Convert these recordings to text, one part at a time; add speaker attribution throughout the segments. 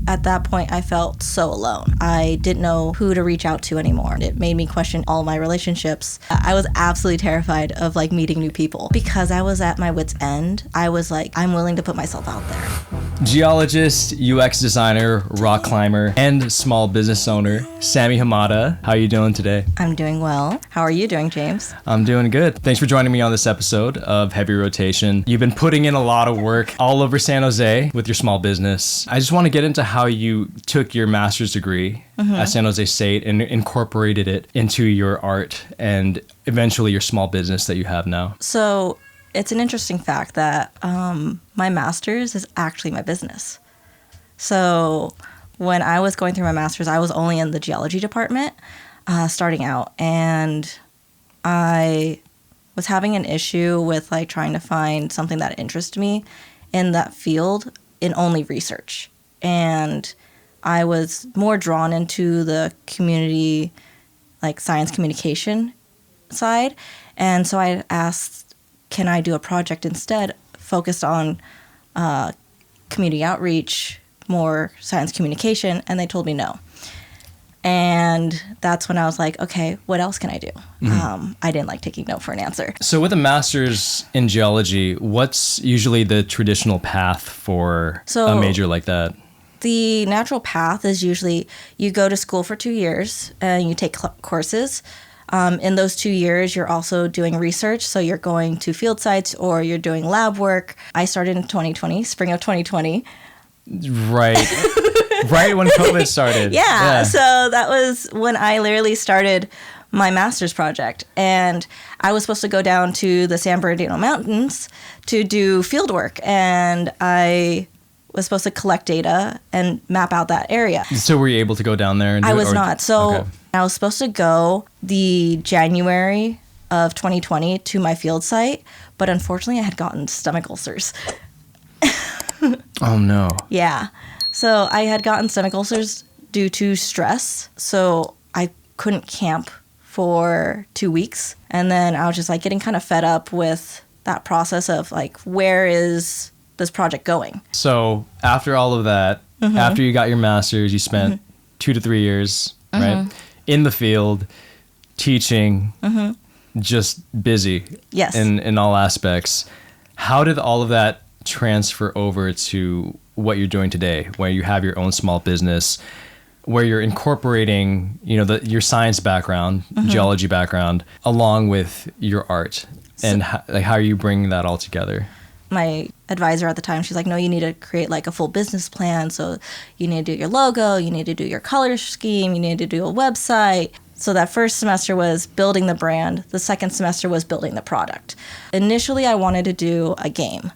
Speaker 1: at that point, I felt so alone. I didn't know who to reach out to anymore. It made me question all my relationships. I was absolutely terrified of like meeting new people. Because I was at my wit's end, I was like, I'm willing to put myself out there.
Speaker 2: Geologist, UX designer, rock climber, and small business owner, Sami Hamada. How are you doing today?
Speaker 1: I'm doing well. How are you doing, James?
Speaker 2: I'm doing good. Thanks for joining me on this episode of Heavy Rotation. You've been putting in a lot of work all over San Jose with your small business. I just want to get into how you took your master's degree at San Jose State and incorporated it into your art and eventually your small business that you have now.
Speaker 1: So it's an interesting fact that my master's is actually my business. So when I was going through my master's, I was only in the geology department starting out. And I was having an issue with like trying to find something that interested me in that field in only research. And I was more drawn into the community, like science communication side. And so I asked, can I do a project instead focused on community outreach, more science communication? And they told me no. And that's when I was like, okay, what else can I do? I didn't like taking no for an answer.
Speaker 2: So with a master's in geology, what's usually the traditional path for a major like that?
Speaker 1: The natural path is usually you go to school for 2 years and you take courses. In those 2 years, you're also doing research. So you're going to field sites or you're doing lab work. I started in 2020, spring of 2020.
Speaker 2: Right. Right when COVID started.
Speaker 1: Yeah. So that was when I literally started my master's project. And I was supposed to go down to the San Bernardino Mountains to do field work. And I was supposed to collect data and map out that area.
Speaker 2: So were you able to go down there?
Speaker 1: I was not. So I was supposed to go the January of 2020 to my field site, but unfortunately I had gotten stomach ulcers.
Speaker 2: Oh no.
Speaker 1: Yeah. So I had gotten stomach ulcers due to stress. So I couldn't camp for 2 weeks. And then I was just like getting kind of fed up with that process of like, where is this project going?
Speaker 2: So after all of that, after you got your master's, you spent 2 to 3 years, right? In the field, teaching, just busy.
Speaker 1: Yes.
Speaker 2: In all aspects. How did all of that transfer over to what you're doing today, where you have your own small business, where you're incorporating, your science background, geology background, along with your art, and how are you bringing that all together?
Speaker 1: My advisor at the time, she's like, no, you need to create like a full business plan. So you need to do your logo, you need to do your color scheme, you need to do a website. So that first semester was building the brand. The second semester was building the product. Initially, I wanted to do a game,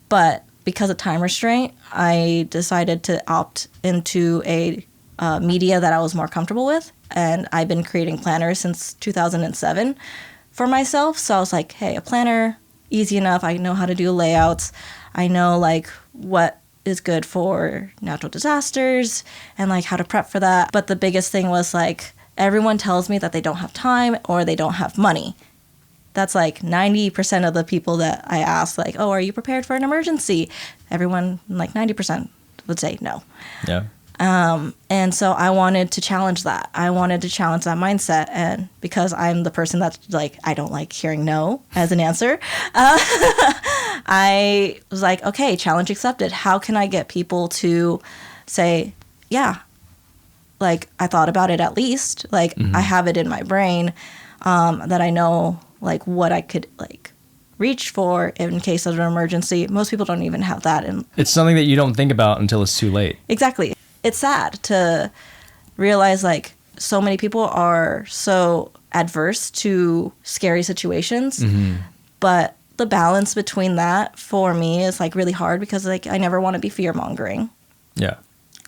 Speaker 1: but because of time restraint, I decided to opt into a media that I was more comfortable with. And I've been creating planners since 2007 for myself. So I was like, hey, a planner, easy enough. I know how to do layouts. I know like what is good for natural disasters and like how to prep for that. But the biggest thing was like, everyone tells me that they don't have time or they don't have money. That's like 90% of the people that I ask, like, oh, are you prepared for an emergency? Everyone, like 90% would say no.
Speaker 2: Yeah.
Speaker 1: And so I wanted to challenge that. I wanted to challenge that mindset. And because I'm the person that's like, I don't like hearing no as an answer, I was like, okay, challenge accepted. How can I get people to say, yeah, like I thought about it at least. Like I have it in my brain that I know like what I could like reach for in case of an emergency. Most people don't even have that. And
Speaker 2: it's something that you don't think about until it's too late.
Speaker 1: Exactly. It's sad to realize like so many people are so adverse to scary situations, but the balance between that for me is like really hard because like I never want to be fear mongering.
Speaker 2: Yeah.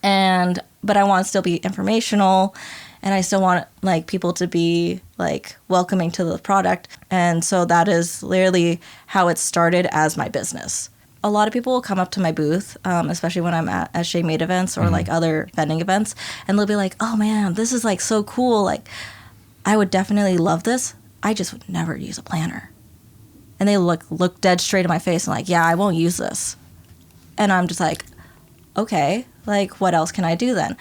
Speaker 1: But I want to still be informational, and I still want like people to be like welcoming to the product. And so that is literally how it started as my business. A lot of people will come up to my booth, especially when I'm at SJ Made events or like other vending events, and they'll be like, oh man, this is like so cool. Like I would definitely love this. I just would never use a planner. And they look dead straight in my face and like, yeah, I won't use this. And I'm just like, okay, like, what else can I do then?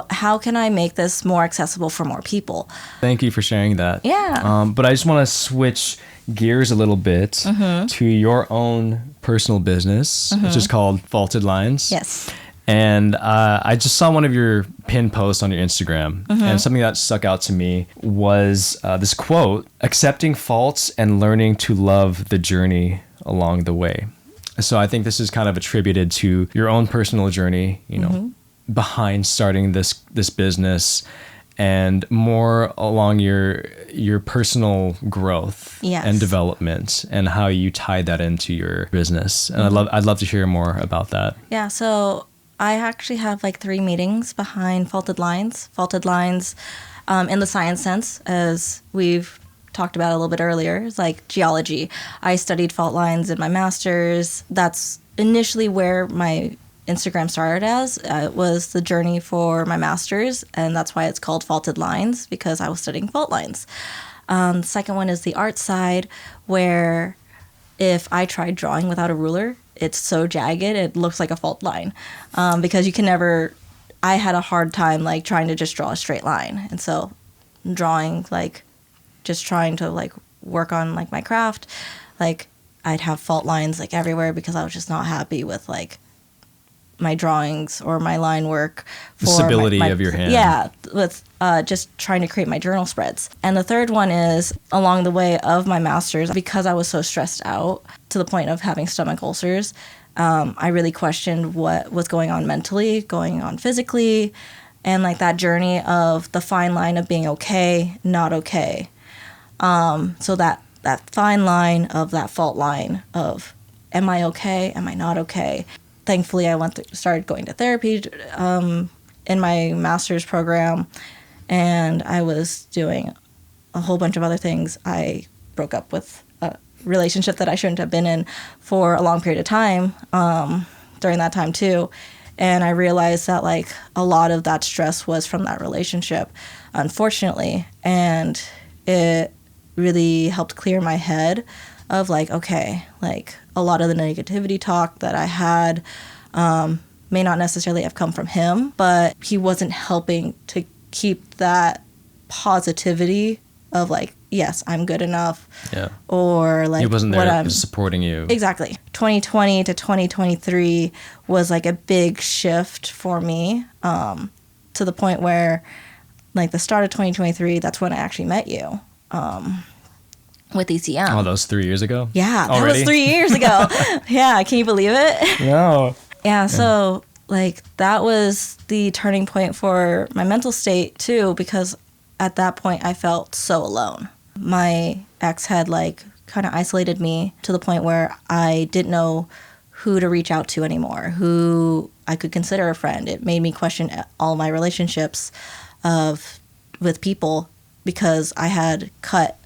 Speaker 1: How can I make this more accessible for more people?
Speaker 2: Thank you for sharing that.
Speaker 1: Yeah.
Speaker 2: But I just want to switch gears a little bit to your own personal business, which is called Faulted Lines.
Speaker 1: Yes.
Speaker 2: And I just saw one of your pinned posts on your Instagram, and something that stuck out to me was this quote: "Accepting faults and learning to love the journey along the way." So I think this is kind of attributed to your own personal journey, you know, behind starting this business, and more along your personal growth and development, and how you tied that into your business. And I'd love to hear more about that.
Speaker 1: Yeah. So I actually have like 3 meanings behind Faulted Lines. Faulted Lines, in the science sense, as we've talked about a little bit earlier, is like geology. I studied fault lines in my master's. That's initially where my Instagram started as. It was the journey for my master's, and that's why it's called Faulted Lines, because I was studying fault lines. The second one is the art side, where if I tried drawing without a ruler, it's so jagged, it looks like a fault line, because you can never, I had a hard time like trying to just draw a straight line. And so drawing, like just trying to like work on like my craft, like I'd have fault lines like everywhere because I was just not happy with like my drawings or my line work. For
Speaker 2: the stability of your hand.
Speaker 1: Yeah, with just trying to create my journal spreads. And the third one is along the way of my master's, because I was so stressed out to the point of having stomach ulcers, I really questioned what was going on mentally, going on physically, and like that journey of the fine line of being okay, not okay. So that fine line of that fault line of, am I okay? Am I not okay? Thankfully, I started going to therapy in my master's program, and I was doing a whole bunch of other things. I broke up with a relationship that I shouldn't have been in for a long period of time during that time too, and I realized that like a lot of that stress was from that relationship, unfortunately, and it really helped clear my head of like, okay, like a lot of the negativity talk that I had may not necessarily have come from him, but he wasn't helping to keep that positivity of like, yes, I'm good enough.
Speaker 2: Yeah.
Speaker 1: Or like,
Speaker 2: he wasn't there supporting you.
Speaker 1: Exactly. 2020 to 2023 was like a big shift for me, to the point where like the start of 2023, that's when I actually met you. With ECM.
Speaker 2: Oh, that was 3 years ago?
Speaker 1: Yeah,
Speaker 2: already?
Speaker 1: That was 3 years ago. Yeah, can you believe it?
Speaker 2: No.
Speaker 1: Yeah, so like that was the turning point for my mental state too, because at that point I felt so alone. My ex had like kind of isolated me to the point where I didn't know who to reach out to anymore, who I could consider a friend. It made me question all my relationships with people, because I had cut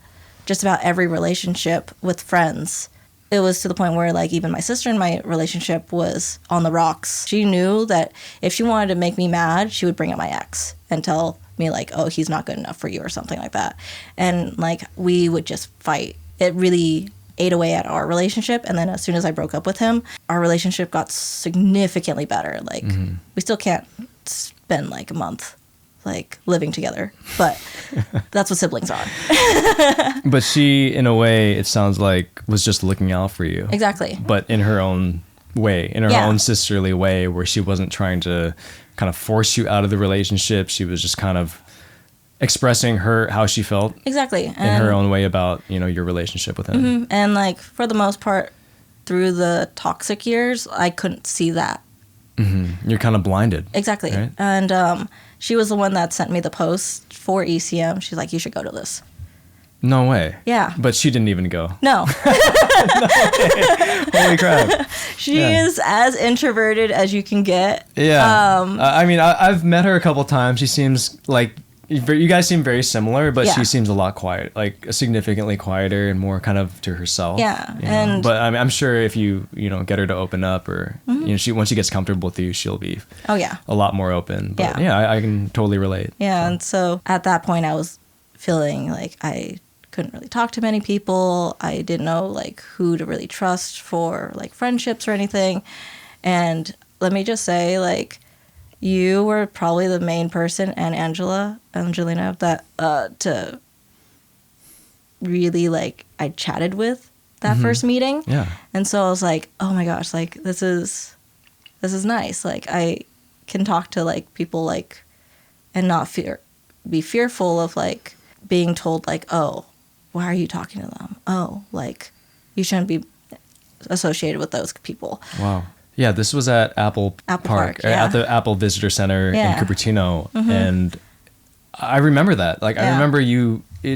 Speaker 1: just about every relationship with friends. It was to the point where like even my sister in my relationship was on the rocks. She knew that if she wanted to make me mad, she would bring up my ex and tell me like, oh, he's not good enough for you or something like that. And like we would just fight. It really ate away at our relationship. And then as soon as I broke up with him, our relationship got significantly better. Like we still can't spend like a month like living together, but that's what siblings are.
Speaker 2: But she, in a way, it sounds like, was just looking out for you.
Speaker 1: Exactly.
Speaker 2: But in her own way, in her own sisterly way, where she wasn't trying to kind of force you out of the relationship. She was just kind of expressing how she felt. Exactly. In her own way about, your relationship with him.
Speaker 1: Mm-hmm. And like for the most part, through the toxic years, I couldn't see that.
Speaker 2: Mm-hmm. You're kind of blinded.
Speaker 1: Exactly. Right? And she was the one that sent me the post for ECM. She's like, you should go to this.
Speaker 2: No way.
Speaker 1: Yeah.
Speaker 2: But she didn't even go.
Speaker 1: No.
Speaker 2: No way. Holy crap.
Speaker 1: She is as introverted as you can get.
Speaker 2: Yeah. I mean, I've met her a couple times. She seems like, you guys seem very similar, but she seems a lot quiet, like significantly quieter and more kind of to herself.
Speaker 1: Yeah.
Speaker 2: And but I mean, I'm sure if you get her to open up, or once she gets comfortable with you, she'll be a lot more open. But I can totally relate.
Speaker 1: Yeah. So. And so at that point I was feeling like I couldn't really talk to many people. I didn't know like who to really trust for like friendships or anything. And let me just say, like, You were probably the main person, and Angelina, that to really like I chatted with that first meeting.
Speaker 2: Yeah.
Speaker 1: And so I was like, oh my gosh, like this is nice. Like I can talk to like people like and not be fearful of like being told like, oh, why are you talking to them? Oh, like you shouldn't be associated with those people.
Speaker 2: Wow. Yeah, this was at Apple Park,
Speaker 1: yeah.
Speaker 2: at the Apple Visitor Center in Cupertino.
Speaker 1: Mm-hmm.
Speaker 2: And I remember that. Like, I remember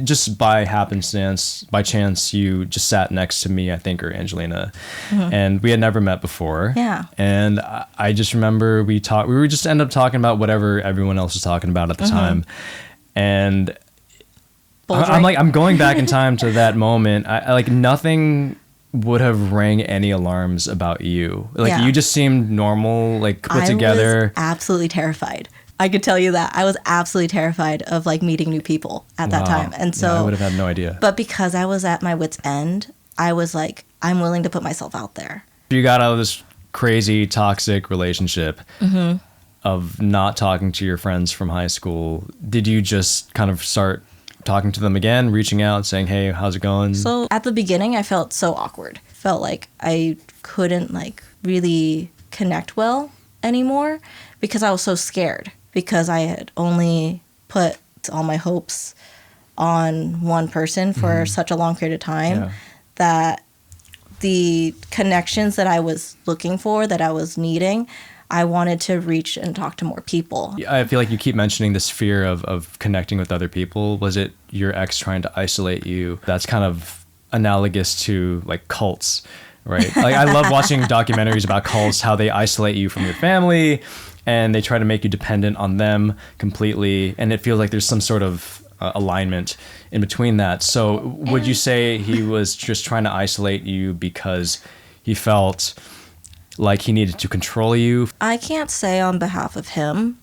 Speaker 2: just by chance, you just sat next to me, I think, or Angelina. Mm-hmm. And we had never met before.
Speaker 1: Yeah.
Speaker 2: And I just remember we were just end up talking about whatever everyone else was talking about at the time. And I'm going back in time to that moment. I like nothing would have rang any alarms about you. Like you just seemed normal, like put together.
Speaker 1: I was absolutely terrified. I could tell you that. I was absolutely terrified of like meeting new people at that time. And so
Speaker 2: I would have had no idea.
Speaker 1: But because I was at my wit's end, I was like, I'm willing to put myself out there.
Speaker 2: You got out of this crazy toxic relationship of not talking to your friends from high school. Did you just kind of start talking to them again, reaching out, saying, hey, how's it going?
Speaker 1: So at the beginning, I felt so awkward. Felt like I couldn't like really connect well anymore because I was so scared because I had only put all my hopes on one person for such a long period of time that the connections that I was looking for, that I was needing, I wanted to reach and talk to more people.
Speaker 2: I feel like you keep mentioning this fear of connecting with other people. Was it your ex trying to isolate you? That's kind of analogous to like cults, right? Like I love watching documentaries about cults, how they isolate you from your family and they try to make you dependent on them completely. And it feels like there's some sort of alignment in between that. So would you say he was just trying to isolate you because he felt like he needed to control you?
Speaker 1: I can't say on behalf of him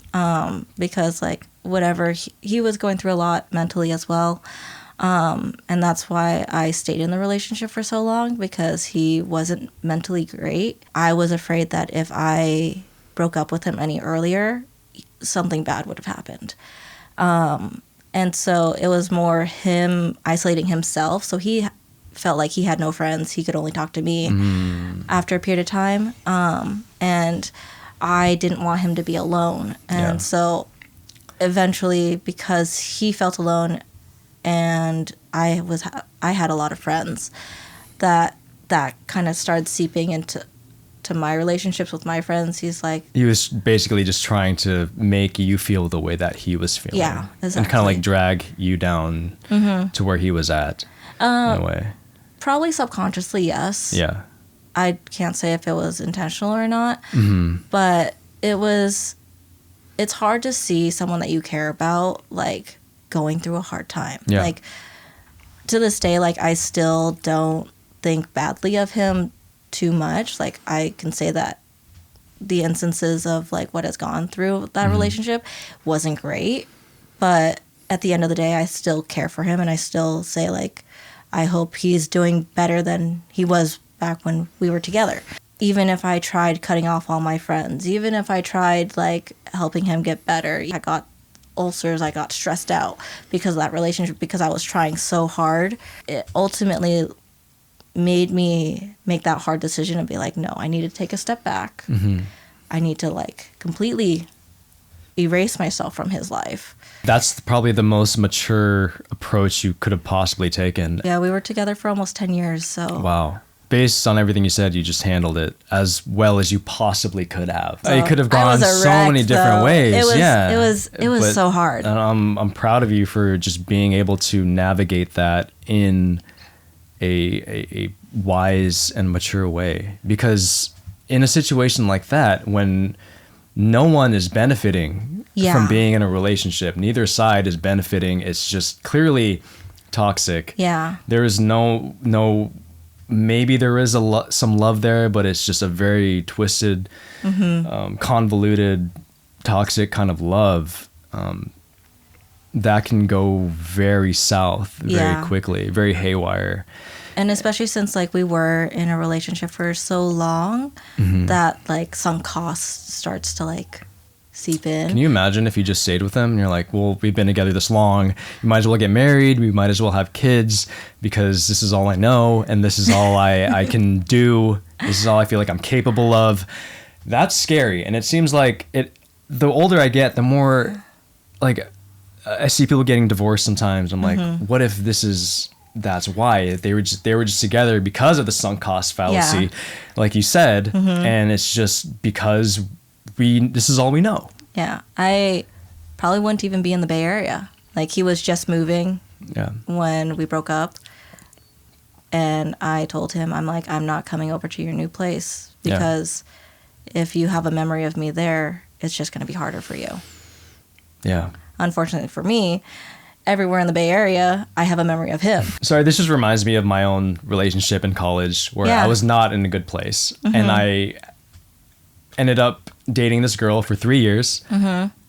Speaker 1: because like whatever, he was going through a lot mentally as well. And that's why I stayed in the relationship for so long, because he wasn't mentally great. I was afraid that if I broke up with him any earlier, something bad would have happened. And so it was more him isolating himself. So he felt like he had no friends. He could only talk to me after a period of time. And I didn't want him to be alone. And so eventually, because he felt alone and I had a lot of friends, that kind of started seeping into my relationships with my friends. He's like,
Speaker 2: he was basically just trying to make you feel the way that he was feeling.
Speaker 1: Yeah, exactly.
Speaker 2: And kind of like drag you down to where he was at in a way.
Speaker 1: Probably subconsciously, yes.
Speaker 2: Yeah.
Speaker 1: I can't say if it was intentional or not, but it's hard to see someone that you care about like going through a hard time.
Speaker 2: Yeah.
Speaker 1: Like to this day, like I still don't think badly of him too much. Like I can say that the instances of like what has gone through that relationship wasn't great, but at the end of the day, I still care for him, and I still say like, I hope he's doing better than he was back when we were together. Even if I tried cutting off all my friends, even if I tried like helping him get better, I got ulcers, I got stressed out because of that relationship, because I was trying so hard. It ultimately made me make that hard decision and be like, no, I need to take a step back. I need to like completely erase myself from his life.
Speaker 2: That's probably the most mature approach you could have possibly taken.
Speaker 1: Yeah, we were together for almost 10 years, so.
Speaker 2: Wow. Based on everything you said, you just handled it as well as you possibly could have. It could have gone so many different ways.
Speaker 1: It was so hard.
Speaker 2: I'm proud of you for just being able to navigate that in a wise and mature way. Because in a situation like that, when no one is benefiting from being in a relationship, neither side is benefiting, it's just clearly toxic.
Speaker 1: Yeah.
Speaker 2: There is no maybe there is some love there, but it's just a very twisted, convoluted, toxic kind of love that can go very south very quickly, very haywire.
Speaker 1: And especially since like we were in a relationship for so long, that like sunk cost starts to like seep in.
Speaker 2: Can you imagine if you just stayed with them and you're like, well, we've been together this long. We might as well get married. We might as well have kids because this is all I know. And this is all I can do. This is all I feel like I'm capable of. That's scary. And it seems like the older I get, the more like I see people getting divorced sometimes. I'm like, what if that's why they were just together because of the sunk cost fallacy, like you said. And it's just because this is all we know.
Speaker 1: Yeah. I probably wouldn't even be in the Bay Area. Like, he was just moving when we broke up. And I told him, I'm like, I'm not coming over to your new place because if you have a memory of me there, it's just going to be harder for you.
Speaker 2: Yeah.
Speaker 1: Unfortunately for me, everywhere in the Bay Area, I have a memory of him.
Speaker 2: Sorry, this just reminds me of my own relationship in college where I was not in a good place. And I ended up dating this girl for 3 years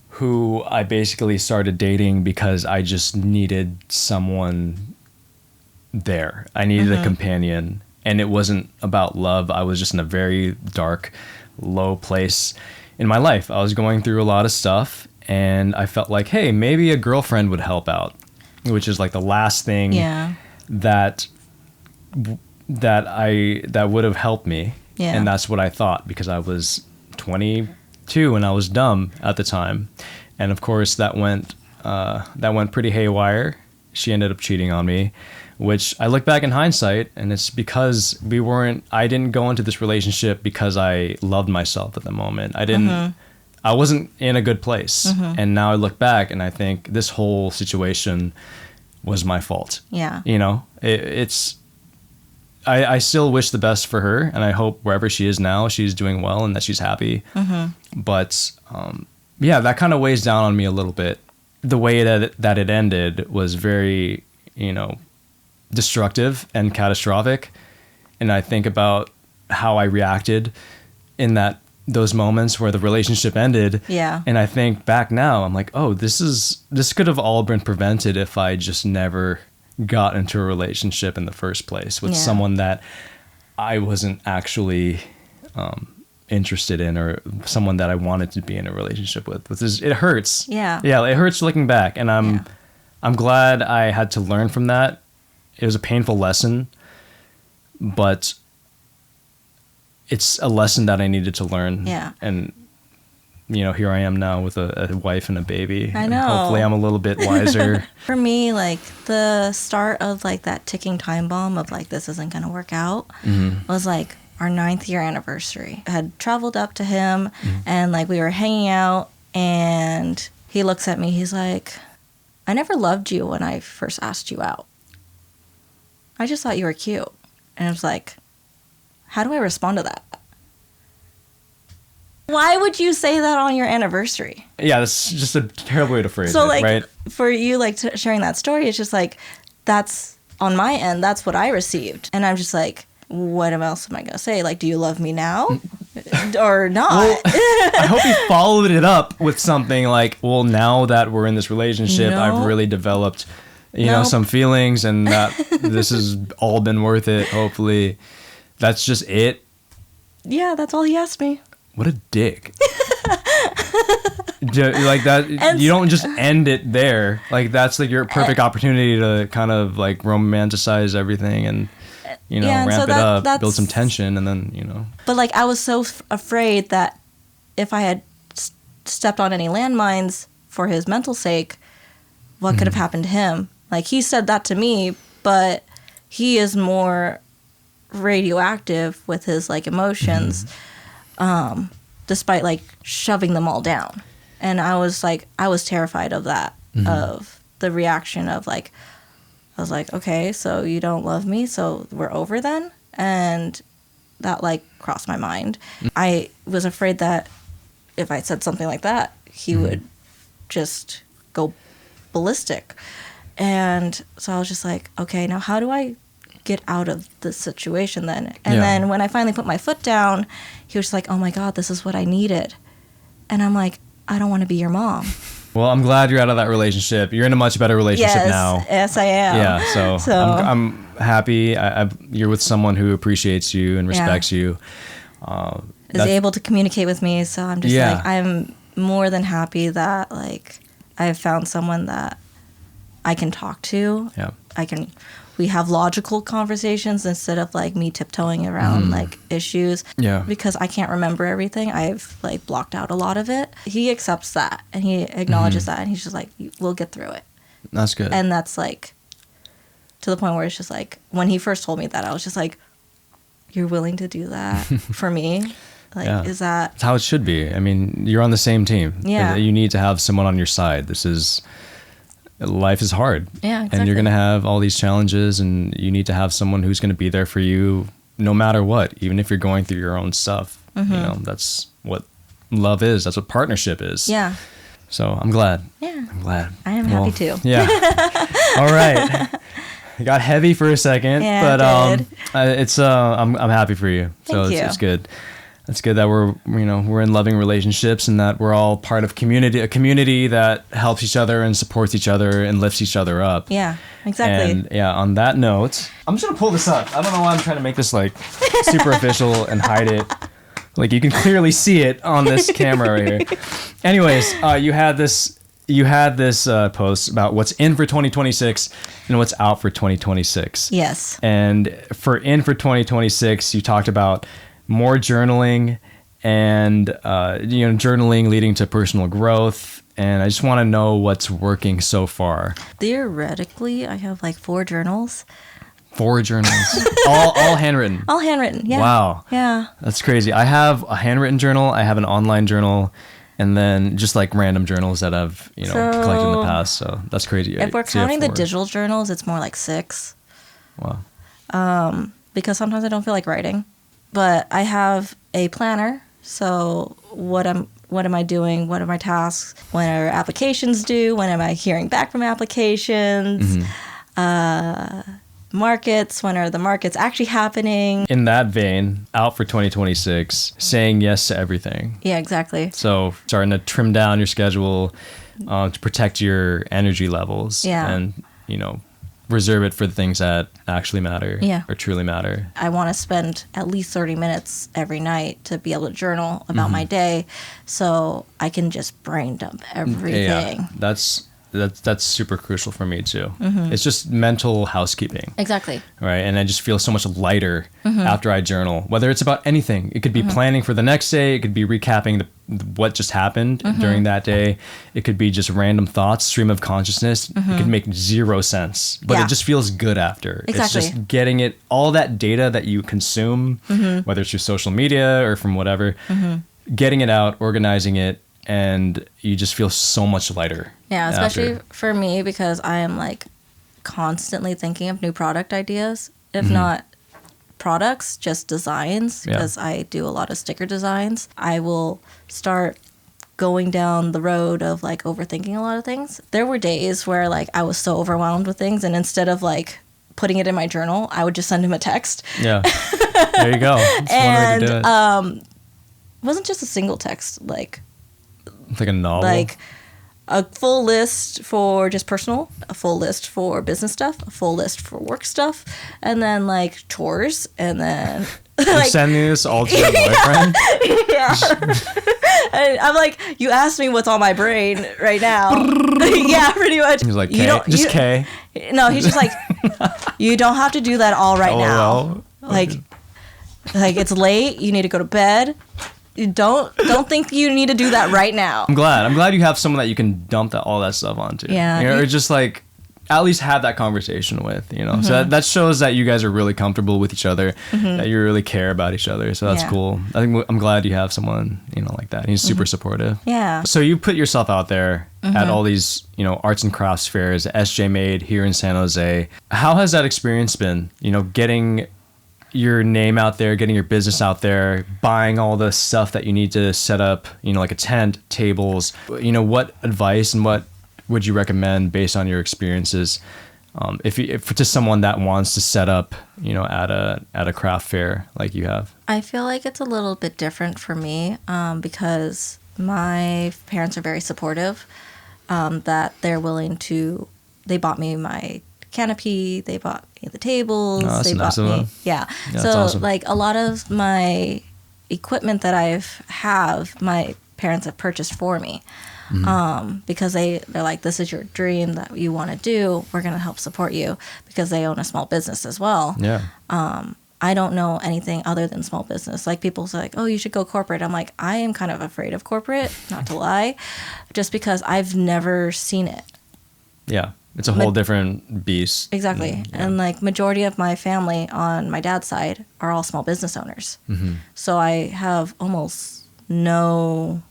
Speaker 2: who I basically started dating because I just needed someone there. I needed a companion. And it wasn't about love. I was just in a very dark, low place in my life. I was going through a lot of stuff. And I felt like, hey, maybe a girlfriend would help out, which is like the last thing that would have helped me. Yeah. And that's what I thought because I was 22 and I was dumb at the time. And of course that went pretty haywire. She ended up cheating on me, which I look back in hindsight and it's because I didn't go into this relationship because I loved myself at the moment. I wasn't in a good place. And now I look back and I think this whole situation was my fault. Yeah. You know, I still wish the best for her. And I hope wherever she is now, she's doing well and that she's happy. But that kind of weighs down on me a little bit. The way that it ended was very, destructive and catastrophic. And I think about how I reacted in those moments where the relationship ended. Yeah. And I think back now, I'm like, oh, this could have all been prevented if I just never got into a relationship in the first place with someone that I wasn't actually interested in or someone that I wanted to be in a relationship with. It hurts. Yeah. Yeah, it hurts looking back. And I'm glad I had to learn from that. It was a painful lesson, but it's a lesson that I needed to learn. Yeah. And, here I am now with a wife and a baby. I know. And hopefully I'm a little bit wiser.
Speaker 1: For me, like, the start of, like, that ticking time bomb of, like, this isn't going to work out was, like, our 9th year anniversary. I had traveled up to him and, like, we were hanging out and he looks at me. He's like, I never loved you when I first asked you out. I just thought you were cute. And I was like, how do I respond to that? Why would you say that on your anniversary?
Speaker 2: Yeah, that's just a terrible way to phrase it, like, right?
Speaker 1: For you, like, sharing that story, it's just like, that's, on my end, that's what I received. And I'm just like, what else am I going to say? Like, do you love me now or not? Well,
Speaker 2: I hope you followed it up with something like, well, now that we're in this relationship, I've really developed, some feelings and that this has all been worth it, hopefully. That's just it?
Speaker 1: Yeah, that's all he asked me.
Speaker 2: What a dick. Like that, you don't just end it there. Like, that's like your perfect opportunity to kind of like romanticize everything and, ramp it up, build some tension and then,
Speaker 1: But like, I was so afraid that if I had stepped on any landmines for his mental sake, what could have happened to him? Like, he said that to me, but he is more radioactive with his like emotions, despite like shoving them all down. And I was terrified of that, of the reaction of like, I was like, okay, so you don't love me, so we're over then? And that like crossed my mind. I was afraid that if I said something like that, he would just go ballistic. And so I was just like, okay, now how do I get out of this situation then? And then when I finally put my foot down, he was like, oh my God, this is what I needed. And I'm like, I don't want to be your mom.
Speaker 2: Well, I'm glad you're out of that relationship. You're in a much better relationship now.
Speaker 1: Yes, I am.
Speaker 2: Yeah, so I'm happy. You're with someone who appreciates you and respects you.
Speaker 1: Is able to communicate with me. So I'm just like, more than happy that like I've found someone that I can talk to.
Speaker 2: Yeah.
Speaker 1: We have logical conversations instead of like me tiptoeing around like issues.
Speaker 2: Yeah.
Speaker 1: Because I can't remember everything. I've like blocked out a lot of it. He accepts that and he acknowledges that, and he's just like, we'll get through it.
Speaker 2: That's good.
Speaker 1: And that's like to the point where it's just like, when he first told me that, I was just like, you're willing to do that for me? Like, is that...
Speaker 2: That's how it should be. I mean, you're on the same team.
Speaker 1: Yeah.
Speaker 2: You need to have someone on your side. Life is hard.
Speaker 1: Yeah, exactly.
Speaker 2: And you're going to have all these challenges, and you need to have someone who's going to be there for you no matter what, even if you're going through your own stuff. You know, that's what love is. That's what partnership is.
Speaker 1: Yeah.
Speaker 2: So I'm glad.
Speaker 1: Yeah.
Speaker 2: I'm glad.
Speaker 1: I am happy too.
Speaker 2: Yeah. All right. It got heavy for a second, but I'm happy for you. So
Speaker 1: Thank you.
Speaker 2: It's good. It's good that we're in loving relationships, and that we're all part of a community that helps each other and supports each other and lifts each other up.
Speaker 1: Yeah, exactly.
Speaker 2: And yeah, on that note, I'm just gonna pull this up. I don't know why I'm trying to make this like super official and hide it. Like, you can clearly see it on this camera right here. Anyways, you had this post about what's in for 2026 and what's out for 2026.
Speaker 1: Yes.
Speaker 2: And for 2026, you talked about more journaling and journaling leading to personal growth. And I just want to know what's working so far.
Speaker 1: Theoretically, I have like 4 journals.
Speaker 2: 4 journals, all handwritten.
Speaker 1: All handwritten. Yeah.
Speaker 2: Wow.
Speaker 1: Yeah.
Speaker 2: That's crazy. I have a handwritten journal. I have an online journal. And then just like random journals that I've, collected in the past. So that's crazy.
Speaker 1: If we're counting the digital journals, it's more like 6.
Speaker 2: Wow.
Speaker 1: Because sometimes I don't feel like writing. But I have a planner. So what am I doing? What are my tasks? When are applications due? When am I hearing back from applications? Markets, when are the markets actually happening?
Speaker 2: In that vein, out for 2026, saying yes to everything.
Speaker 1: Yeah, exactly.
Speaker 2: So starting to trim down your schedule to protect your energy levels.
Speaker 1: Yeah.
Speaker 2: And, reserve it for the things that actually matter.
Speaker 1: Yeah.
Speaker 2: Or truly matter.
Speaker 1: I want to spend at least 30 minutes every night to be able to journal about my day, so I can just brain dump everything.
Speaker 2: Yeah, that's super crucial for me too. It's just mental housekeeping.
Speaker 1: Exactly.
Speaker 2: Right. And I just feel so much lighter after I journal, whether it's about anything. It could be planning for the next day. It could be recapping what just happened during that day. It could be just random thoughts, stream of consciousness. It could make 0 sense, but it just feels good after.
Speaker 1: Exactly.
Speaker 2: It's just getting all that data that you consume, whether it's through social media or from whatever, getting it out, organizing it, and you just feel so much lighter.
Speaker 1: Yeah, especially for me, because I am like constantly thinking of new product ideas. If not products, just designs, because I do a lot of sticker designs. I will start going down the road of like overthinking a lot of things. There were days where like I was so overwhelmed with things, and instead of like putting it in my journal, I would just send him a text.
Speaker 2: Yeah. There you go. That's
Speaker 1: and
Speaker 2: one way to do it.
Speaker 1: It wasn't just a single text, like
Speaker 2: a novel.
Speaker 1: Like a full list for just personal, a full list for business stuff, a full list for work stuff, and then like chores, and then
Speaker 2: You're sending this all to your boyfriend?
Speaker 1: Yeah. And I'm like, you asked me what's on my brain right now. Yeah, pretty much.
Speaker 2: He's like, K. Just K.
Speaker 1: No, he's just like, you don't have to do that all right now. Like it's late. You need to go to bed. You don't think you need to do that right now.
Speaker 2: I'm glad you have someone that you can dump all that stuff onto.
Speaker 1: Yeah.
Speaker 2: Or just like at least have that conversation with, So that shows that you guys are really comfortable with each other, that you really care about each other. So that's cool. I'm glad you have someone, like that. He's super supportive.
Speaker 1: Yeah.
Speaker 2: So you put yourself out there at all these, arts and crafts fairs, SJ Made here in San Jose. How has that experience been? Getting your name out there, getting your business out there, buying all the stuff that you need to set up, like a tent, tables. What advice and what would you recommend based on your experiences, if to someone that wants to set up, at a craft fair like you have?
Speaker 1: I feel like it's a little bit different for me, because my parents are very supportive, that they're willing to, they bought me my canopy, they bought me the tables, they bought me, so awesome. Like a lot of my equipment that my parents have purchased for me. Because they're like, this is your dream that you want to do. We're going to help support you, because they own a small business as well.
Speaker 2: Yeah.
Speaker 1: I don't know anything other than small business. Like, people say, like, oh, you should go corporate. I'm like, I am kind of afraid of corporate, not to lie, just because I've never seen it.
Speaker 2: Yeah. It's a whole different beast.
Speaker 1: Exactly.
Speaker 2: Yeah.
Speaker 1: And like, majority of my family on my dad's side are all small business owners. So I have almost no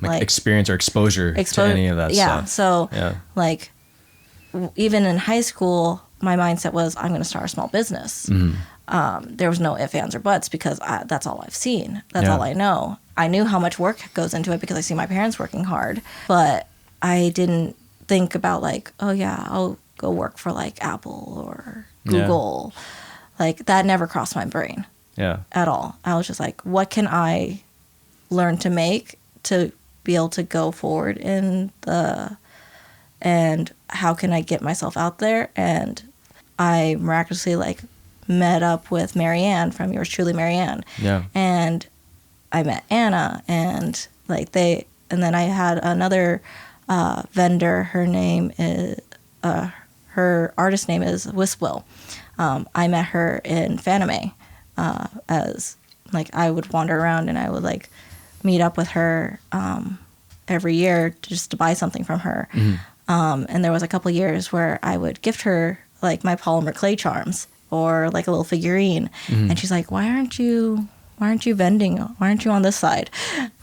Speaker 2: like experience or exposure to any of that stuff.
Speaker 1: So
Speaker 2: Yeah.
Speaker 1: like, even in high school, my mindset was, I'm going to start a small business. There was no ifs, ands, or buts, because that's all I've seen. That's all I know. I knew how much work goes into it because I see my parents working hard, but I didn't think about like, oh yeah, I'll go work for like Apple or Google. Like, that never crossed my brain at all. I was just like, what can I learn to make to be able to go forward and how can I get myself out there? And I miraculously like met up with Marianne from Yours Truly, Marianne. Yeah. And I met Anna, and like and then I had another vendor. Her name is her artist name is Wispwill. I met her in Fanime, as like, I would wander around and I would like meet up with her every year just to buy something from her. And there was a couple of years where I would gift her like my polymer clay charms or like a little figurine, and she's like, why aren't you vending? Why aren't you on this side?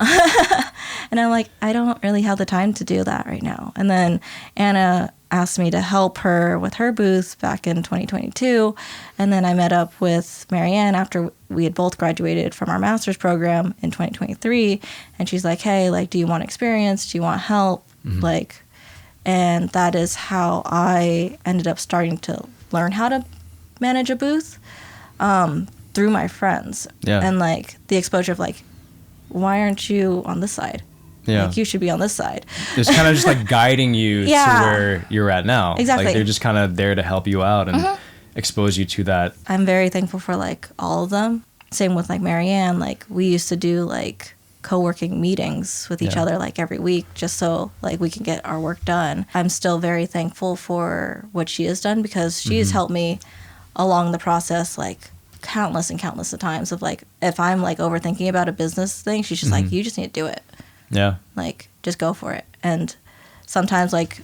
Speaker 1: And I'm like, I don't really have the time to do that right now. And then Anna asked me to help her with her booth back in 2022. And then I met up with Marianne after we had both graduated from our master's program in 2023. And she's like, hey, like, do you want experience? Do you want help? Like, and that is how I ended up starting to learn how to manage a booth, through my friends. And like, the exposure of like, why aren't you on this side? Like, you should be on this side.
Speaker 2: It's kind of just like guiding you to where you're at now.
Speaker 1: Exactly.
Speaker 2: Like, they're just kind of there to help you out and expose you to that.
Speaker 1: I'm very thankful for like all of them. Same with like Marianne. Like, we used to do like co-working meetings with each other like every week, just so like we can get our work done. I'm still very thankful for what she has done, because she has helped me along the process, like countless and countless of times of like, if I'm like overthinking about a business thing, she's just like, you just need to do it. Like, just go for it. And sometimes like,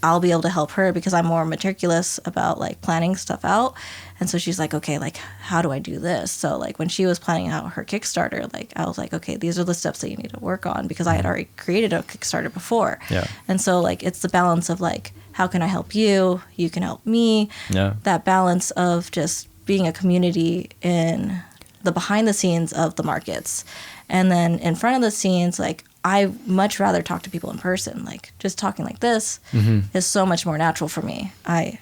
Speaker 1: I'll be able to help her because I'm more meticulous about like planning stuff out. And so she's like, okay, like, how do I do this? So like, when she was planning out her Kickstarter, like, I was like, okay, these are the steps that you need to work on, because I had already created a Kickstarter before. And so like, it's the balance of like, how can I help you? You can help me. That balance of just being a community in the behind the scenes of the markets. And then in front of the scenes, like, I much rather talk to people in person. Like, just talking like this is so much more natural for me. I'm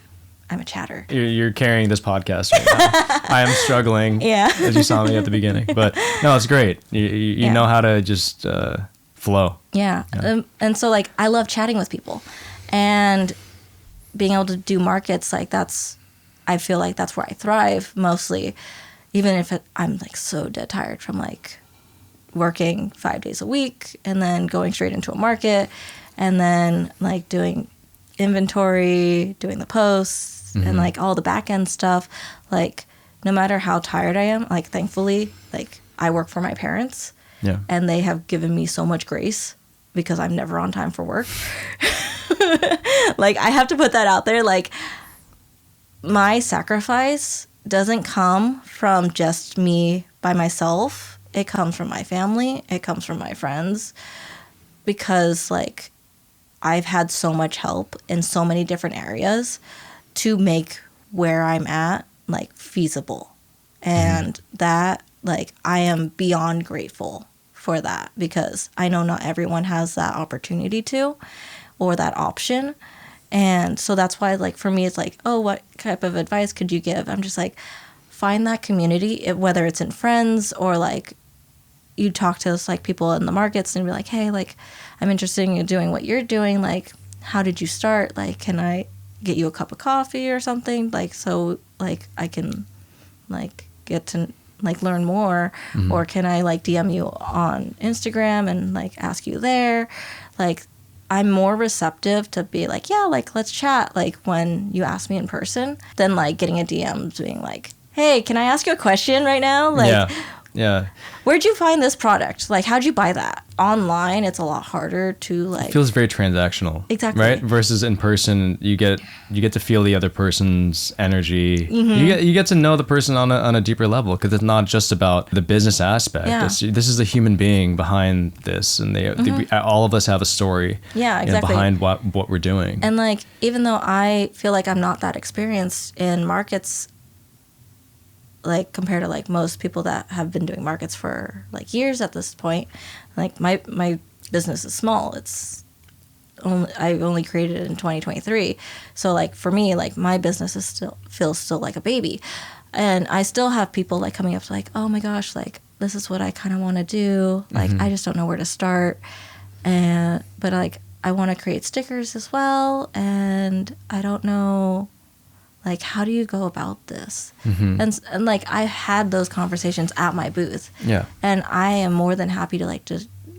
Speaker 1: a chatter.
Speaker 2: You're carrying this podcast right now. I am struggling, as you saw me at the beginning. But no, it's great. You know how to just flow.
Speaker 1: And so, like, I love chatting with people. And being able to do markets, like, I feel like that's where I thrive mostly. Even if I'm, like, so dead tired from, like, working 5 days a week and then going straight into a market and then like doing inventory, doing the posts and like all the back end stuff. Like, no matter how tired I am, like, thankfully, like, I work for my parents and they have given me so much grace because I'm never on time for work. Like, I have to put that out there. Like, my sacrifice doesn't come from just me by myself. It comes from my family. It comes from my friends, because like, I've had so much help in so many different areas to make where I'm at like feasible. And that, like, I am beyond grateful for that, because I know not everyone has that opportunity to, or that option. And so that's why, like, for me, it's like, oh, what type of advice could you give? I'm just like, find that community, whether it's in friends or like you talk to like people in the markets and be like, hey, like, I'm interested in you doing what you're doing. Like, how did you start? Like, can I get you a cup of coffee or something? Like, so like I can like get to like learn more, or can I like DM you on Instagram and like ask you there? Like, I'm more receptive to be like, yeah, like let's chat, like when you ask me in person, than like getting a DM being like, hey, can I ask you a question right now? Like,
Speaker 2: yeah.
Speaker 1: Where'd you find this product? Like, how'd you buy that? Online, it's a lot harder to like.
Speaker 2: It feels very transactional.
Speaker 1: Exactly.
Speaker 2: Right? Versus in person, you get to feel the other person's energy. You get to know the person on a deeper level, because it's not just about the business aspect.
Speaker 1: Yeah.
Speaker 2: This is a human being behind this, and all of us have a story.
Speaker 1: Yeah, exactly.
Speaker 2: Behind what we're doing.
Speaker 1: And like, even though I feel like I'm not that experienced in markets, like compared to like most people that have been doing markets for like years at this point, like my business is small. I've only created it in 2023. So like for me, like my business feels still like a baby. And I still have people like coming up to like, oh my gosh, like this is what I kind of want to do. Like I just don't know where to start. But like I want to create stickers as well, and I don't know, like, how do you go about this? And like I had those conversations at my booth.
Speaker 2: Yeah.
Speaker 1: And I am more than happy to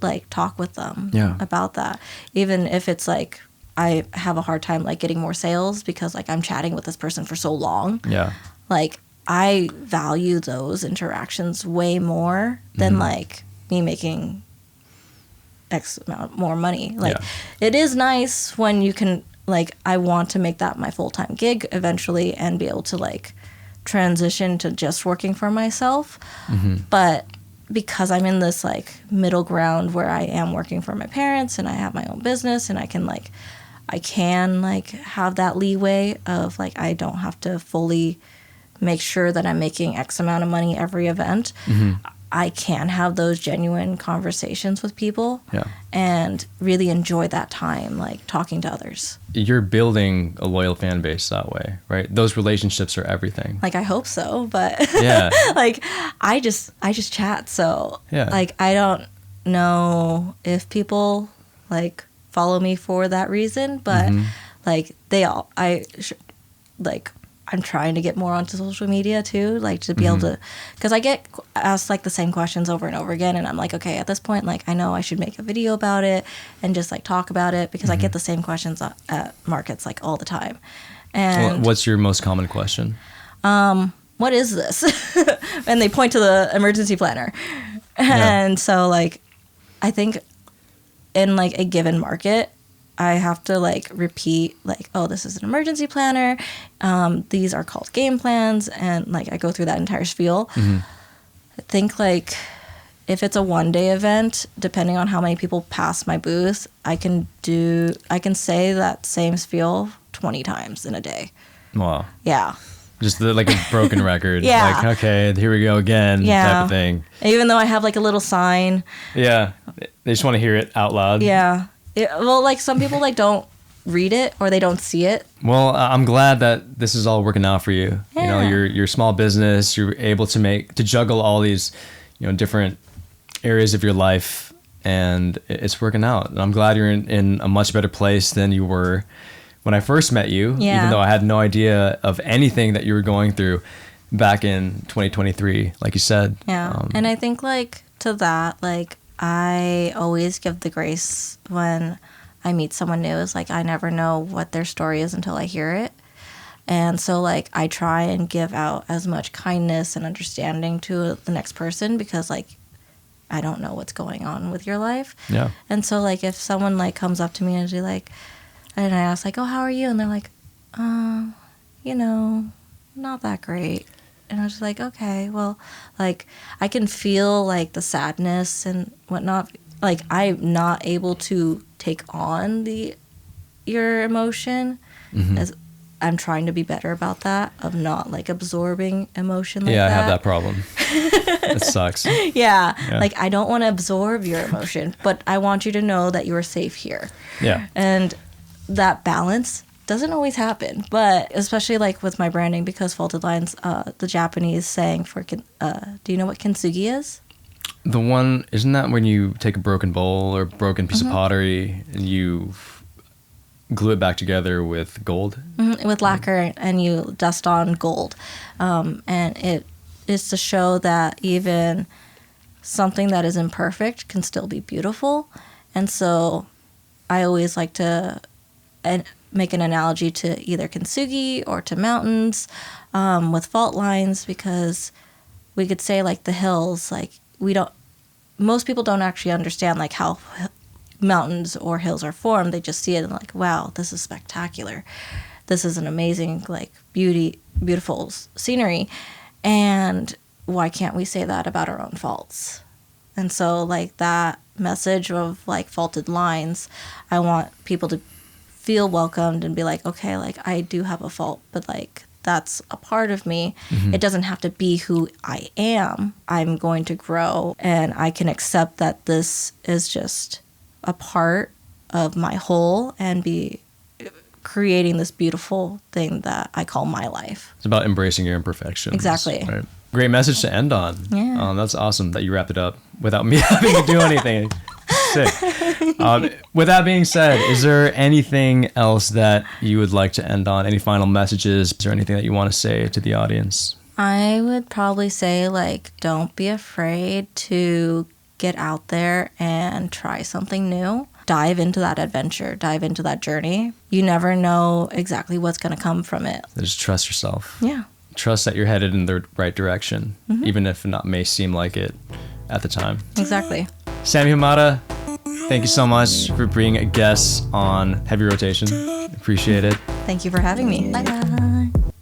Speaker 1: like talk with them about that, even if it's like I have a hard time like getting more sales because like I'm chatting with this person for so long.
Speaker 2: Yeah.
Speaker 1: Like I value those interactions way more than like me making X amount more money. Like it is nice when you can, like, I want to make that my full-time gig eventually and be able to like transition to just working for myself. But because I'm in this like middle ground where I am working for my parents and I have my own business and I can have that leeway of like I don't have to fully make sure that I'm making X amount of money every event. I can have those genuine conversations with people and really enjoy that time, like talking to others.
Speaker 2: You're building a loyal fan base that way, right? Those relationships are everything.
Speaker 1: Like I hope so, but like I just chat. So like I don't know if people like follow me for that reason, but like I'm trying to get more onto social media too, like to be able to, because I get asked like the same questions over and over again, and I'm like, okay, at this point, like I know I should make a video about it and just like talk about it, because I get the same questions at markets like all the time. And
Speaker 2: what's your most common question?
Speaker 1: What is this? And they point to the emergency planner, and so like I think in like a given market, I have to like repeat like, oh, this is an emergency planner. These are called game plans. And like I go through that entire spiel. I think like if it's a 1-day event, depending on how many people pass my booth, I can say that same spiel 20 times in a day. Wow. Yeah.
Speaker 2: Just like a broken record. Like, okay, here we go again, type of thing.
Speaker 1: Even though I have like a little sign.
Speaker 2: Yeah. They just want to hear it out loud.
Speaker 1: Yeah. Well, like some people like don't read it or they don't see it.
Speaker 2: Well, I'm glad that this is all working out for you. Yeah. You know, your small business, you're able to juggle all these, different areas of your life, and it's working out. And I'm glad you're in a much better place than you were when I first met you, even though I had no idea of anything that you were going through back in 2023, like you said.
Speaker 1: Yeah. And I think like to that, like I always give the grace when I meet someone new. Is like I never know what their story is until I hear it. And so like I try and give out as much kindness and understanding to the next person, because like I don't know what's going on with your life. Yeah. And so like if someone like comes up to me and I ask like, oh, how are you? And they're like, not that great. And I was just like, okay, well, like, I can feel, like, the sadness and whatnot. Like, I'm not able to take on your emotion. As I'm trying to be better about that, of not, like, absorbing emotion like that.
Speaker 2: Yeah, I have that problem. It sucks.
Speaker 1: Yeah. Like, I don't want to absorb your emotion, but I want you to know that you are safe here. Yeah. And that balance doesn't always happen, but especially like with my branding, because Faulted Lines, the Japanese saying for do you know what kintsugi is?
Speaker 2: The one, isn't that when you take a broken bowl or broken piece of pottery and you glue it back together with gold?
Speaker 1: With lacquer, and you dust on gold, and it is to show that even something that is imperfect can still be beautiful. And so I always like to make an analogy to either kintsugi or to mountains with fault lines, because we could say like the hills, like most people don't actually understand like how mountains or hills are formed. They just see it and like, wow, this is spectacular. This is an amazing, like, beautiful scenery. And why can't we say that about our own faults? And so like that message of like faulted lines, I want people to feel welcomed and be like, okay, like I do have a fault, but like that's a part of me. Mm-hmm. It doesn't have to be who I am. I'm going to grow, and I can accept that this is just a part of my whole and be creating this beautiful thing that I call my life.
Speaker 2: It's about embracing your imperfections.
Speaker 1: Exactly.
Speaker 2: Right. Great message to end on.
Speaker 1: Yeah.
Speaker 2: That's awesome that you wrapped it up without me having to do anything. Sick. With that being said, is there anything else that you would like to end on? Any final messages? Is there anything that you want to say to the audience?
Speaker 1: I would probably say, like, don't be afraid to get out there and try something new. Dive into that adventure. Dive into that journey. You never know exactly what's going to come from it.
Speaker 2: Just trust yourself.
Speaker 1: Yeah.
Speaker 2: Trust that you're headed in the right direction, mm-hmm. even if it may seem like it at the time.
Speaker 1: Exactly.
Speaker 2: Sami Hamada, thank you so much for being a guest on Heavy Rotation. Appreciate it.
Speaker 1: Thank you for having me. Bye.